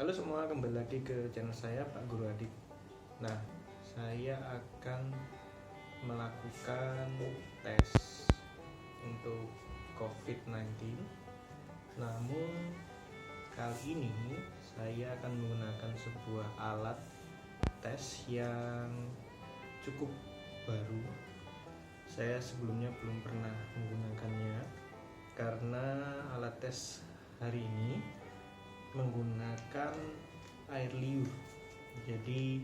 Halo semua, kembali lagi ke channel saya Pak Guru Adik. Nah, saya akan melakukan tes untuk COVID-19. Namun kali ini saya akan menggunakan sebuah alat tes yang cukup baru. Saya sebelumnya belum pernah menggunakannya karena alat tes hari ini menggunakan air liur. Jadi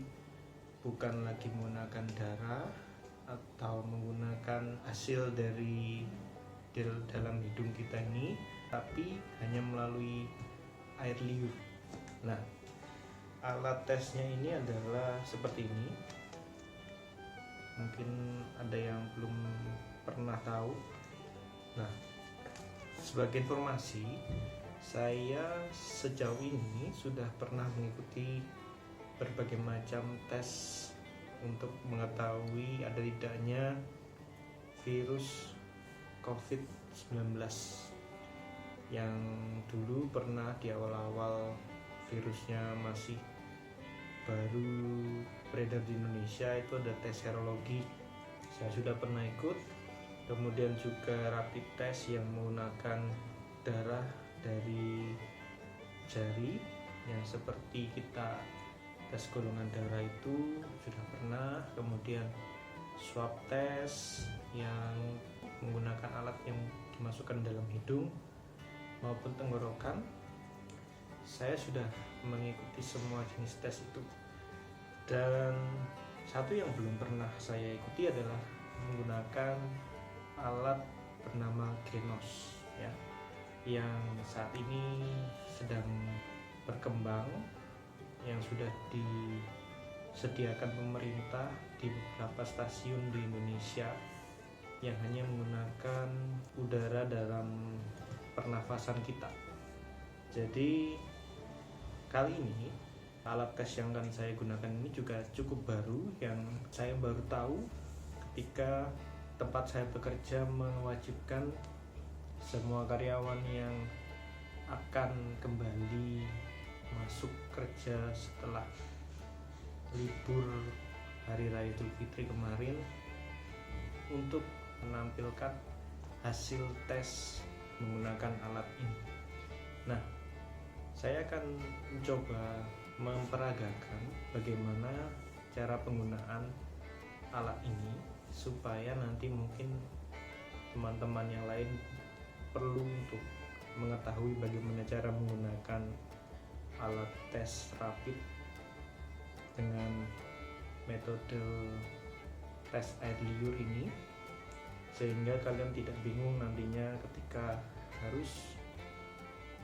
bukan lagi menggunakan darah atau menggunakan hasil dari dalam hidung kita ini, tapi hanya melalui air liur. Nah, alat tesnya ini adalah seperti ini. Mungkin ada yang belum pernah tahu. Nah, sebagai informasi, saya sejauh ini sudah pernah mengikuti berbagai macam tes untuk mengetahui ada tidaknya virus COVID-19 yang dulu pernah di awal-awal virusnya masih baru beredar di Indonesia, itu ada tes serologi. Saya sudah pernah ikut. Kemudian juga rapid test yang menggunakan darah dari jari yang seperti kita tes golongan darah itu sudah pernah. Kemudian swab test yang menggunakan alat yang dimasukkan dalam hidung maupun tenggorokan, saya sudah mengikuti semua jenis tes itu. Dan satu yang belum pernah saya ikuti adalah menggunakan alat bernama Genos, ya, yang saat ini sedang berkembang, yang sudah disediakan pemerintah di beberapa stasiun di Indonesia, yang hanya menggunakan udara dalam pernafasan kita. Jadi kali ini alat tes yang akan saya gunakan ini juga cukup baru, yang saya baru tahu ketika tempat saya bekerja mewajibkan semua karyawan yang akan kembali masuk kerja setelah libur Hari Raya Idul Fitri kemarin untuk menampilkan hasil tes menggunakan alat ini. Nah, saya akan mencoba memperagakan bagaimana cara penggunaan alat ini supaya nanti mungkin teman-teman yang lain perlu untuk mengetahui bagaimana cara menggunakan alat tes rapid dengan metode tes air liur ini, sehingga kalian tidak bingung nantinya ketika harus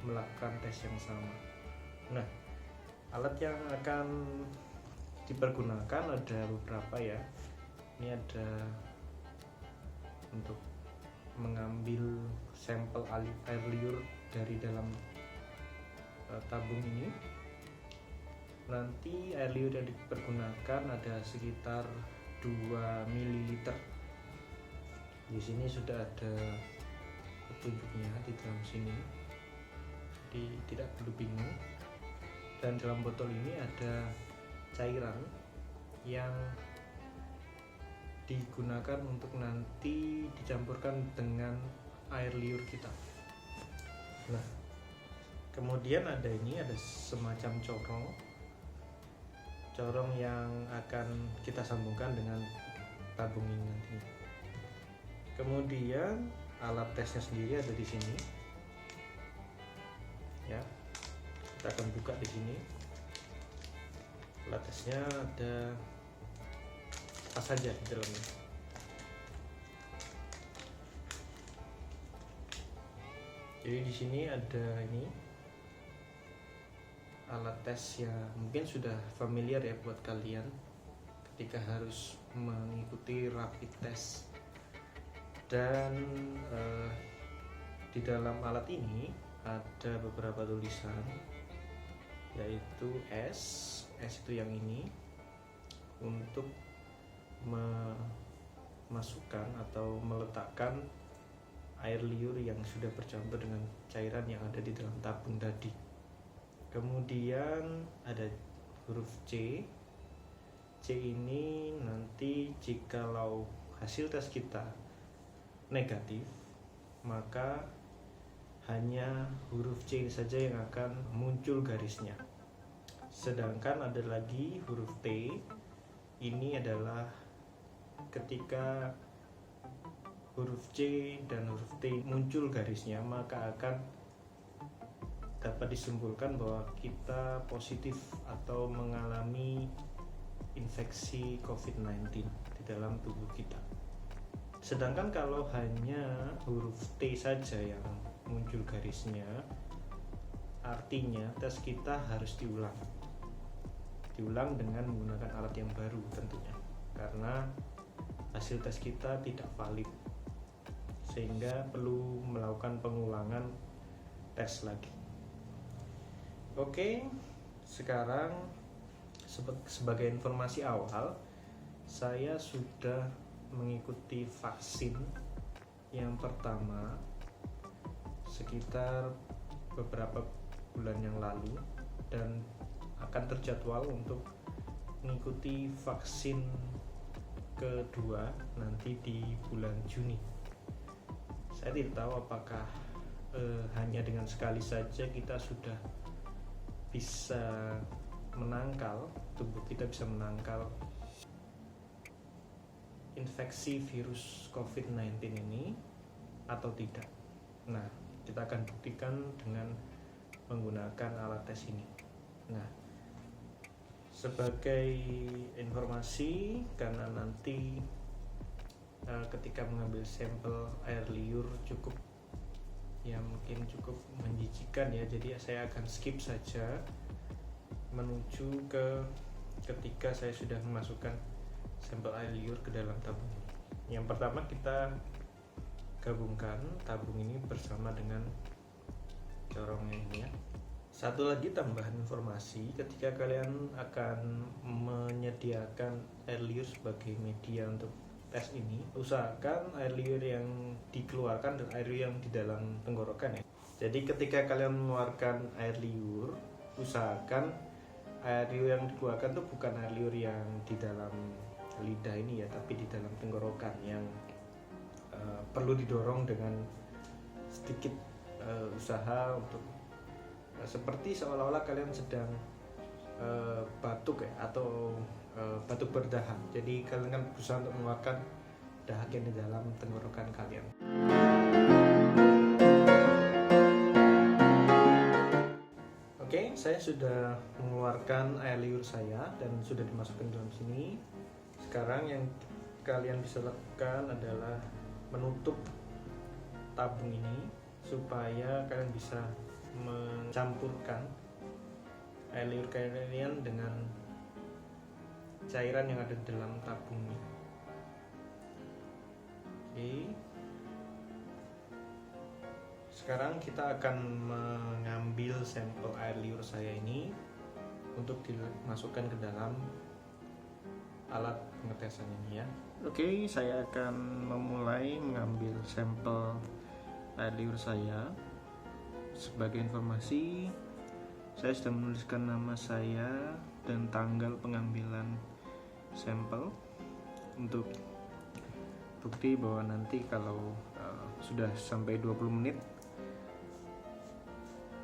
melakukan tes yang sama. Nah, alat yang akan dipergunakan ada beberapa, ya. Ini ada untuk mengambil sampel air liur dari dalam tabung ini. Nanti air liur yang dipergunakan ada sekitar 2 ml. Di sini sudah ada petunjuknya di dalam sini, jadi tidak perlu bingung. Dan dalam botol ini ada cairan yang digunakan untuk nanti dicampurkan dengan air liur kita. Nah, kemudian ada semacam corong yang akan kita sambungkan dengan tabung ini nanti. Kemudian alat tesnya sendiri ada di sini, ya. Kita akan buka di sini. Alat tesnya ada apa saja di dalamnya. Jadi di sini ada ini alat tes ya, mungkin sudah familiar ya buat kalian ketika harus mengikuti rapid test. Dan di dalam alat ini ada beberapa tulisan, yaitu S itu yang ini untuk memasukkan atau meletakkan air liur yang sudah bercampur dengan cairan yang ada di dalam tabung tadi. Kemudian ada huruf C. C ini nanti jikalau hasil tes kita negatif, maka hanya huruf C saja yang akan muncul garisnya. Sedangkan ada lagi huruf T. Ini adalah ketika huruf C dan huruf T muncul garisnya, maka akan dapat disimpulkan bahwa kita positif atau mengalami infeksi COVID-19 di dalam tubuh kita. Sedangkan kalau hanya huruf T saja yang muncul garisnya, artinya tes kita harus diulang dengan menggunakan alat yang baru tentunya, karena hasil tes kita tidak valid, sehingga perlu melakukan pengulangan tes lagi. Oke, sekarang sebagai informasi awal, saya sudah mengikuti vaksin yang pertama sekitar beberapa bulan yang lalu, dan akan terjadwal untuk mengikuti vaksin kedua nanti di bulan Juni. Saya tidak tahu apakah hanya dengan sekali saja kita sudah bisa menangkal, tubuh kita bisa menangkal infeksi virus COVID-19 ini atau tidak. Nah, kita akan buktikan dengan menggunakan alat tes ini. Nah, sebagai informasi, karena nanti ketika mengambil sampel air liur mungkin cukup menjijikan ya, jadi saya akan skip saja menuju ke ketika saya sudah memasukkan sampel air liur ke dalam tabung ini. Yang pertama, kita gabungkan tabung ini bersama dengan corongnya ini ya. Satu lagi tambahan informasi, ketika kalian akan menyediakan air liur sebagai media untuk tes ini, usahakan air liur yang dikeluarkan dan air liur yang di dalam tenggorokan ya. Jadi ketika kalian mengeluarkan air liur, usahakan air liur yang dikeluarkan itu bukan air liur yang di dalam lidah ini ya, tapi di dalam tenggorokan yang perlu didorong dengan sedikit usaha untuk seperti seolah-olah kalian sedang batuk ya, atau batuk berdahak. Jadi kalian kan berusaha untuk mengeluarkan dahak yang di dalam tenggorokan kalian. Oke, saya sudah mengeluarkan air liur saya dan sudah dimasukkan dalam sini. Sekarang yang kalian bisa lakukan adalah menutup tabung ini supaya kalian bisa mencampurkan air liur kalian dengan cairan yang ada di dalam tabung ini. Oke. Sekarang kita akan mengambil sampel air liur saya ini untuk dimasukkan ke dalam alat pengetesan ini ya. Oke, saya akan memulai mengambil sampel air liur saya. Sebagai informasi, saya sudah menuliskan nama saya dan tanggal pengambilan sampel untuk bukti bahwa nanti kalau sudah sampai 20 menit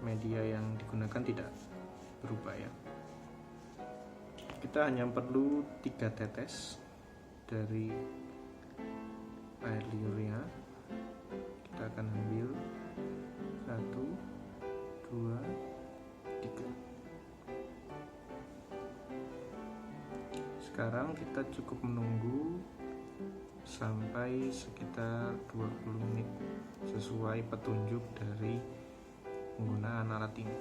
media yang digunakan tidak berubah ya. Kita hanya perlu 3 tetes dari air liurnya. Kita akan ambil 1, 2, 3. Sekarang kita cukup menunggu sampai sekitar 20 menit sesuai petunjuk dari penggunaan alat ini.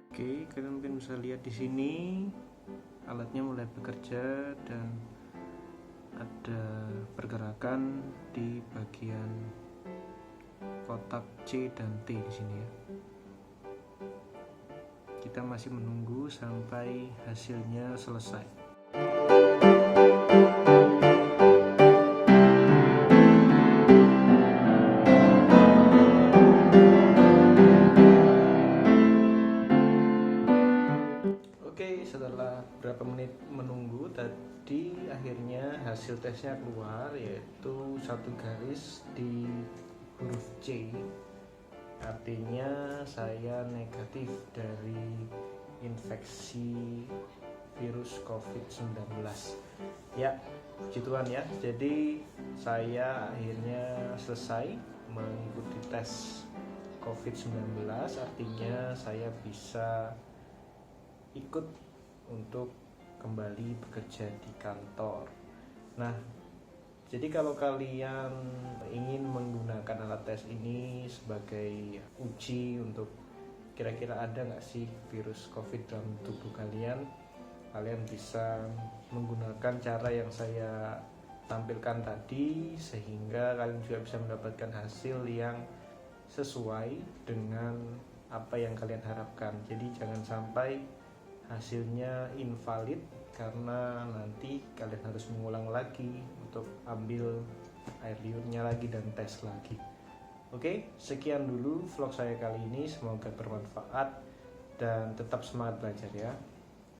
Oke, kalian mungkin bisa lihat di sini alatnya mulai bekerja dan ada pergerakan di bagian kotak C dan T di sini ya. Kita masih menunggu sampai hasilnya selesai. beberapa menit menunggu, tadi akhirnya hasil tesnya keluar, yaitu satu garis di huruf C, artinya saya negatif dari infeksi virus COVID-19. Ya, gituan ya. Jadi saya akhirnya selesai mengikuti tes COVID-19, artinya saya bisa ikut untuk kembali bekerja di kantor. Nah, jadi kalau kalian ingin menggunakan alat tes ini sebagai uji untuk kira-kira ada nggak sih virus COVID dalam tubuh kalian, kalian bisa menggunakan cara yang saya tampilkan tadi, sehingga kalian juga bisa mendapatkan hasil yang sesuai dengan apa yang kalian harapkan. Jadi jangan sampai hasilnya invalid karena nanti kalian harus mengulang lagi untuk ambil air liurnya lagi dan tes lagi. Oke, sekian dulu vlog saya kali ini, semoga bermanfaat dan tetap semangat belajar ya.